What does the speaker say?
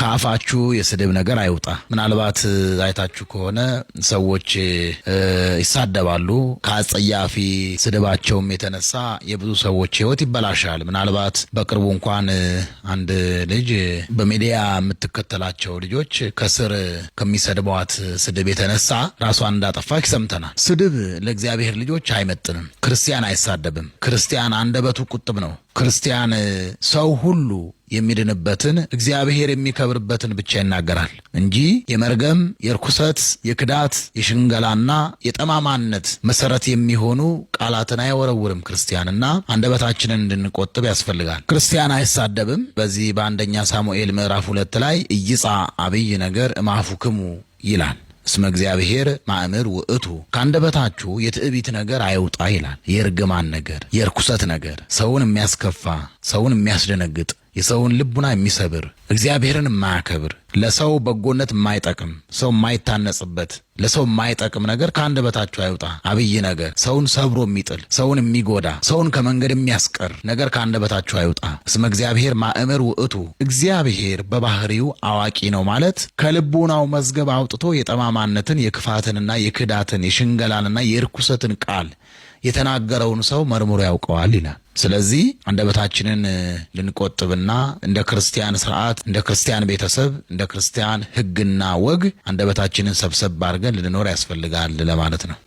ከአፋችሁ የስድብ ነገር አይውጣ። ምናልባት አይታችሁ ከሆነ ሰዎች ይሳደባሉ። ከአጸያፊ ስድባቸውም የተነሳ የብዙ ሰዎች ሕይወት ይበላሻል። ምናልባት በቅርቡ እንኳን አንድ ልጅ በሚዲያ የምትከተላቸው ልጆች ከስር ከሚሰድቧት ስድብ የተነሳ ራሷን እንዳጠፋች ሰምተናል። ስድብ ለእግዚአብሔር ልጆች አይመጥንም። ክርስቲያን አይሳደብም። ክርስቲያን አንደበቱ ቁጥብ ነው። ክርስቲያን ሰው ሁሉ የሚድንበትን እግዚአብሔር የሚከብርበትን ብቻ ይናገራል እንጂ የመርገም፣ የርኩሰት፣ የክዳት፣ የሽንገላና የጠማማነት መሰረት የሚሆኑ ቃላትን አይወረውርም። ክርስቲያንና አንደበታችንን እንድንቆጥብ ያስፈልጋል። ክርስቲያን አይሳደብም። በዚህ በአንደኛ ሳሙኤል ምዕራፍ 2 ላይ ኢይጻ አብይ ነገር እምአፉክሙ ይላል። እስመ እግዚአብሔር ማእምር ውእቱ፣ ካንደበታችሁ የትዕቢት ነገር አይውጣ ይላል። የርግማን ነገር፣ የርኩሰት ነገር፣ ሰውን የሚያስከፋ፣ ሰውን የሚያስደነግጥ፣ የሰውን ልቡና የሚሰብር፣ እግዚአብሔርን የማያከብር፣ ለሰው በጎነት የማይጠቅም፣ ሰው የማይታነጽበት፣ ለሰው የማይጠቅም ነገር ካንደበታችሁ አይውጣ። አብይ ነገር፣ ሰውን ሰብሮ የሚጥል፣ ሰውን የሚጎዳ፣ ሰውን ከመንገድ የሚያስቀር ነገር ካንደበታችሁ አይውጣ። እስመ እግዚአብሔር ማእምር ውእቱ፣ እግዚአብሔር በባህሪው አዋቂ ነው ማለት ከልቡናው መዝገብ አውጥቶ የጠማማነትን፣ የክፋትንና የክዳትን፣ የሽንገላንና የርኩሰትን ቃል የተናገረውን ሰው መርምሮ ያውቀዋል ይላል። ስለዚህ አንደበታችንን ልንቆጥብና እንደ ክርስቲያን ስርዓት፣ እንደ ክርስቲያን ቤተሰብ፣ እንደ ክርስቲያን ሕግና ወግ አንደበታችንን ሰብሰብ አድርገን ልንኖር ያስፈልጋል ለማለት ነው።